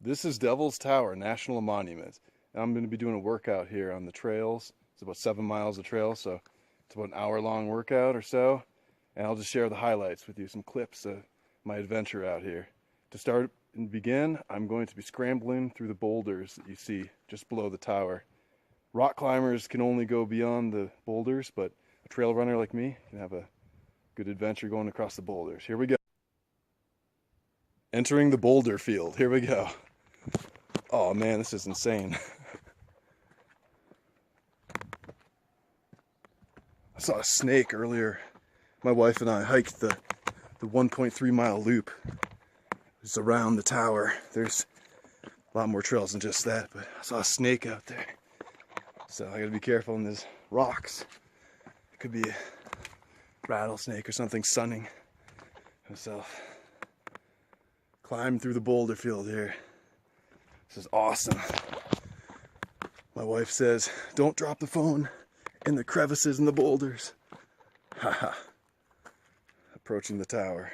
This is Devil's Tower National Monument. And I'm going to be doing a workout here on the trails. It's about 7 miles of trail, so it's about an hour-long workout or so. And I'll just share the highlights with you, some clips of my adventure out here. To start and begin, I'm going to be scrambling through the boulders that you see just below the tower. Rock climbers can only go beyond the boulders, but a trail runner like me can have a good adventure going across the boulders. Here we go. Entering the boulder field. Here we go. Oh man, this is insane. I saw a snake earlier. My wife and I hiked the 1.3 mile loop. It's around the tower. There's a lot more trails than just that, but I saw a snake out there. So I gotta be careful in these rocks. It could be a rattlesnake or something sunning himself. Climb through the boulder field here. This is awesome. My wife says, don't drop the phone in the crevices and the boulders. Haha. Approaching the tower.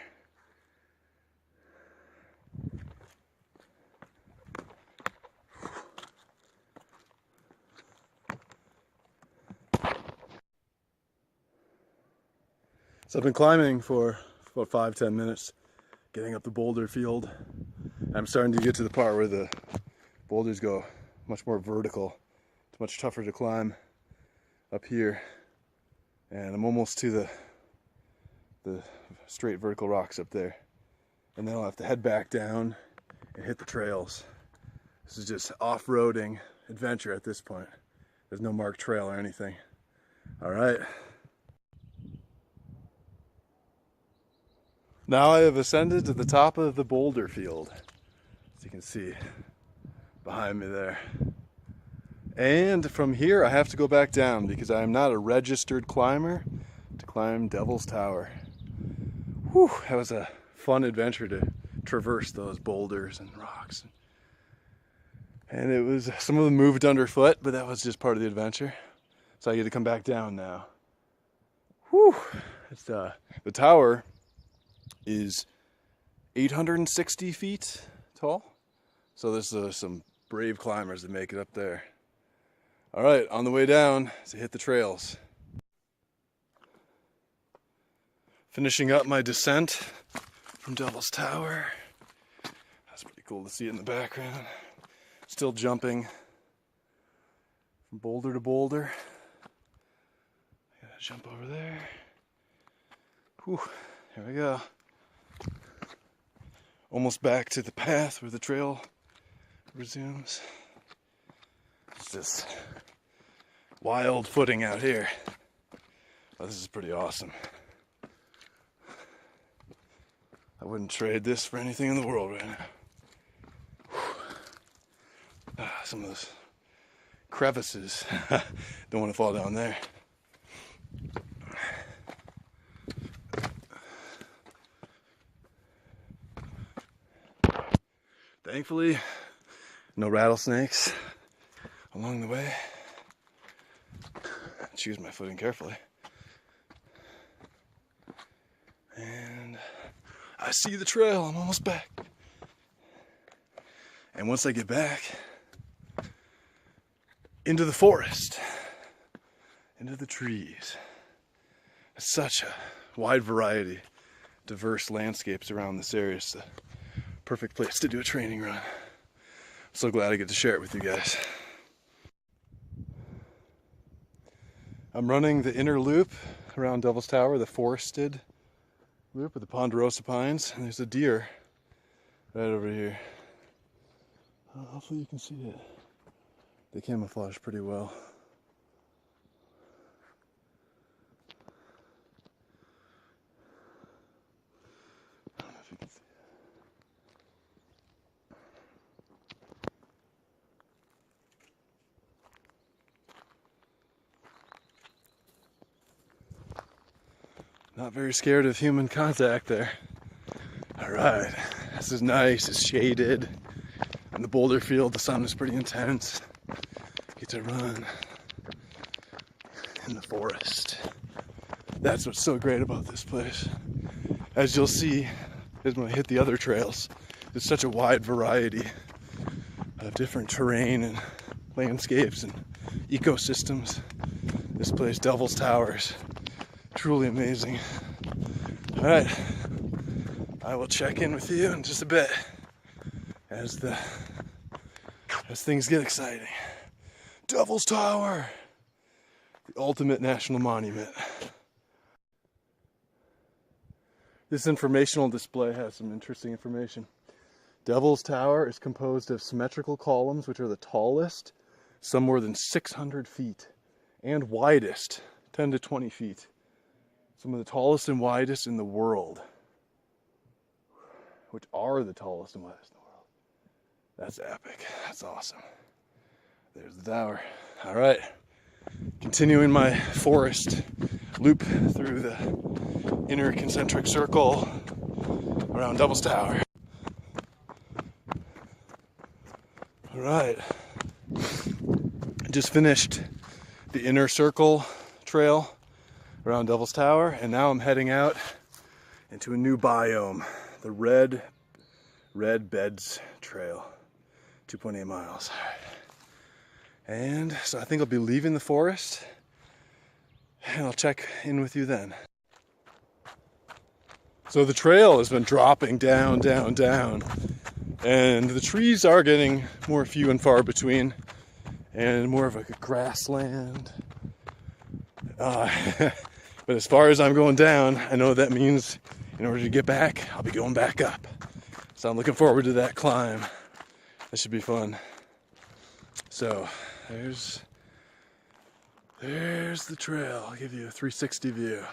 So I've been climbing for about 5-10 minutes, getting up the boulder field. I'm starting to get to the part where the boulders go much more vertical. It's much tougher to climb up here. And I'm almost to the straight vertical rocks up there. And then I'll have to head back down and hit the trails. This is just off-roading adventure at this point. There's no marked trail or anything. All right. Now I have ascended to the top of the boulder field, as you can see behind me there. And from here I have to go back down because I am not a registered climber to climb Devil's Tower. Whew, that was a fun adventure to traverse those boulders and rocks. And it was, some of them moved underfoot, but that was just part of the adventure. So I get to come back down now. Whew, it's, the tower is 860 feet tall. So there's some brave climbers that make it up there. All right, on the way down to hit the trails. Finishing up my descent from Devil's Tower. That's pretty cool to see it in the background. Still jumping from boulder to boulder. I gotta jump over there. Whew, here we go. Almost back to the path where the trail resumes. It's just wild footing out here. Oh, this is pretty awesome. I wouldn't trade this for anything in the world right now. Some of those crevices. Don't want to fall down there. Thankfully, no rattlesnakes along the way. Choose my footing carefully. And I see the trail, I'm almost back. And once I get back, into the forest, into the trees. Such a wide variety, diverse landscapes around this area. It's the perfect place to do a training run. I'm so glad I get to share it with you guys. I'm running the inner loop around Devil's Tower, the forested loop with the ponderosa pines, and there's a deer right over here. Hopefully you can see it. They camouflage pretty well. I don't know if you can see it. Not very scared of human contact there. All right, this is nice, it's shaded. In the boulder field, the sun is pretty intense. Get to run in the forest. That's what's so great about this place. As you'll see, is when I hit the other trails, there's such a wide variety of different terrain and landscapes and ecosystems. This place, Devil's Tower, is truly amazing. All right, I will check in with you in just a bit as things get exciting. Devil's Tower, the ultimate national monument. This informational display has some interesting information. Devil's Tower is composed of symmetrical columns, which are the tallest, some more than 600 feet, and widest, 10 to 20 feet. Some of the tallest and widest in the world, which are the tallest and widest in the world. That's epic. That's awesome. There's the tower. All right, continuing my forest loop through the inner concentric circle around Devil's Tower. All right, I just finished the inner circle trail around Devil's Tower, and now I'm heading out into a new biome, the Red Beds Trail, 2.8 miles. And so I think I'll be leaving the forest, and I'll check in with you then. So the trail has been dropping down, down, down, and the trees are getting more few and far between, and more of a grassland. But as far as I'm going down, I know that means in order to get back, I'll be going back up. So I'm looking forward to that climb. That should be fun. So there's the trail. I'll give you a 360 view.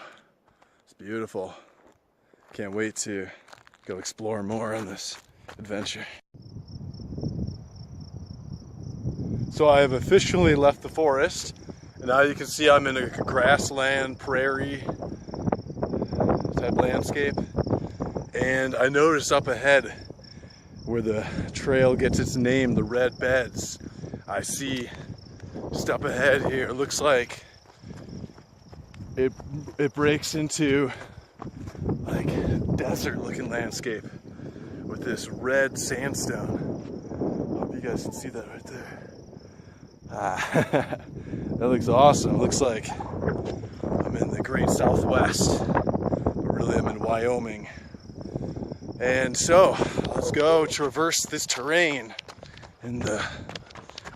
It's beautiful. Can't wait to go explore more on this adventure. So I have officially left the forest, and now you can see I'm in a grassland, prairie type landscape. And I noticed up ahead where the trail gets its name, the Red Beds, I see just up ahead here, it looks like it breaks into like desert looking landscape with this red sandstone. Hope you guys can see that right there. That looks awesome. It looks like I'm in the great Southwest, but really I'm in Wyoming. And so let's go traverse this terrain in the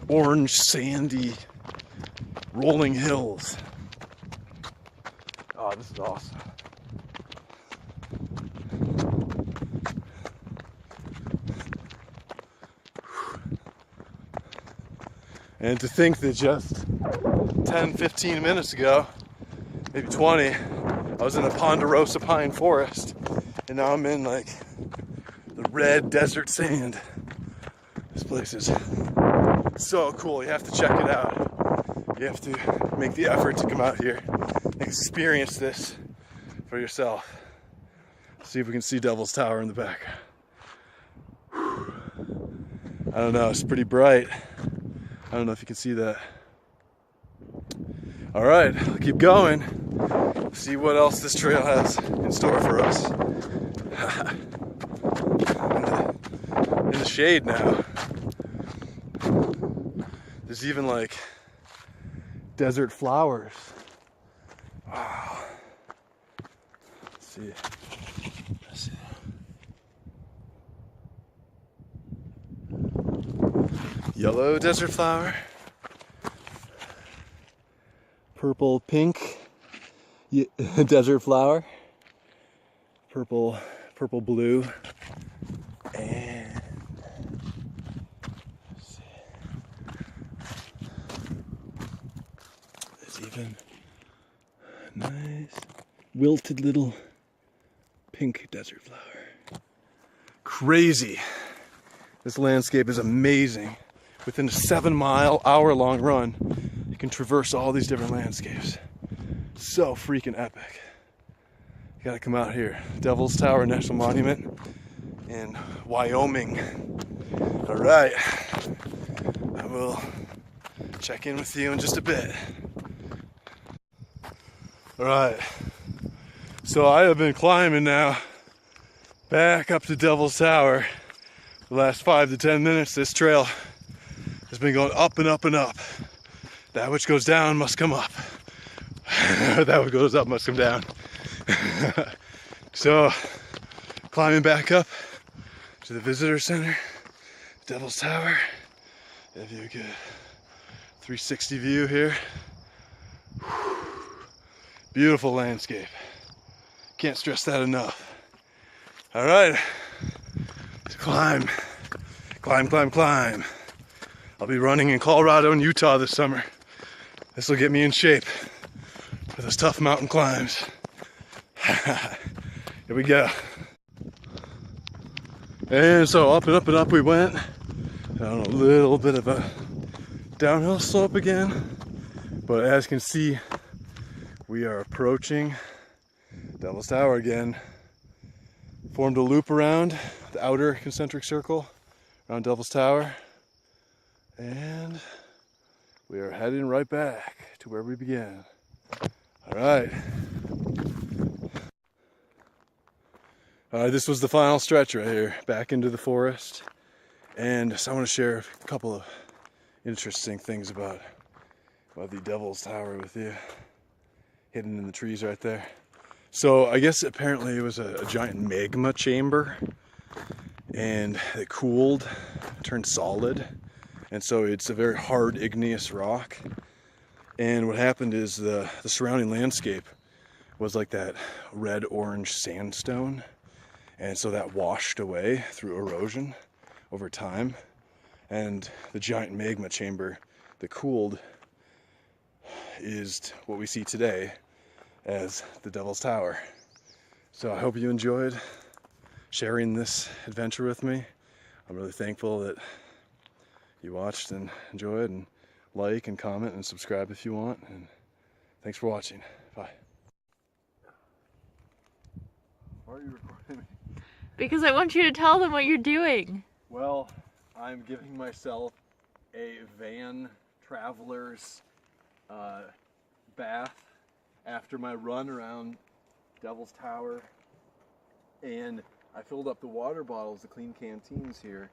orange, sandy, rolling hills. Oh, this is awesome. And to think that just 10, 15 minutes ago, maybe 20, I was in a ponderosa pine forest, and now I'm in like the red desert sand. This place is so cool. You have to check it out. You have to make the effort to come out here and experience this for yourself. See if we can see Devil's Tower in the back. I don't know, it's pretty bright. I don't know if you can see that. All right, I'll keep going. See what else this trail has in store for us. In the shade now. There's even like desert flowers. Wow. Let's see. Yellow desert flower. Purple, pink desert flower. Purple, blue. And let's see. There's even a nice wilted little pink desert flower. Crazy. This landscape is amazing. Within a 7-mile, hour-long run, you can traverse all these different landscapes. So freaking epic. You gotta come out here. Devil's Tower National Monument in Wyoming. All right, I will check in with you in just a bit. All right, so I have been climbing now back up to Devil's Tower the last 5 to 10 minutes. This trail has been going up and up and up. That which goes down must come up. That which goes up must come down. So, climbing back up to the visitor center, Devil's Tower. Give you a good 360 view here. Beautiful landscape. Can't stress that enough. All right, climb, climb, climb, climb. I'll be running in Colorado and Utah this summer. This will get me in shape for those tough mountain climbs. Here we go. And so up and up and up we went. Down a little bit of a downhill slope again. But as you can see, we are approaching Devil's Tower again. Formed a loop around the outer concentric circle around Devil's Tower. And we are heading right back to where we began. All right. This was the final stretch right here, back into the forest. And so I want to share a couple of interesting things about the Devil's Tower with you, hidden in the trees right there. So I guess apparently it was a giant magma chamber, and it cooled, turned solid, and so it's a very hard igneous rock. And what happened is the surrounding landscape was like that red-orange sandstone. And so that washed away through erosion over time. And the giant magma chamber that cooled is what we see today as the Devil's Tower. So I hope you enjoyed sharing this adventure with me. I'm really thankful that you watched and enjoyed, and like and comment and subscribe if you want. And thanks for watching. Bye. Why are you recording me? Because I want you to tell them what you're doing. Well, I'm giving myself a van traveler's bath after my run around Devil's Tower. And I filled up the water bottles, the clean canteens here,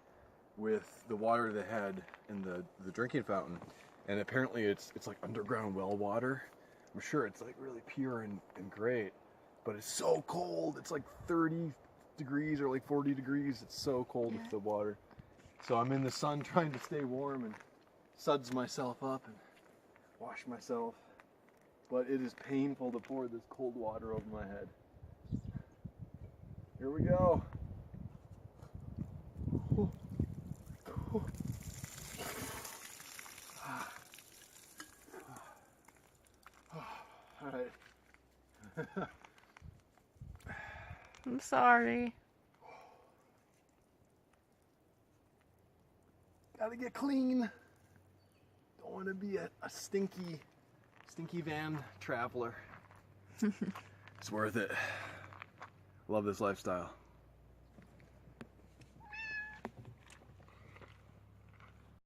with the water they had in the drinking fountain. And apparently it's like underground well water. I'm sure it's like really pure and great, but it's so cold. It's like 30 degrees or like 40 degrees. It's so cold with the water. So I'm in the sun trying to stay warm and suds myself up and wash myself. But it is painful to pour this cold water over my head. Here we go. All right. I'm sorry. Gotta get clean. Don't want to be a stinky van traveler. It's worth it. Love this lifestyle.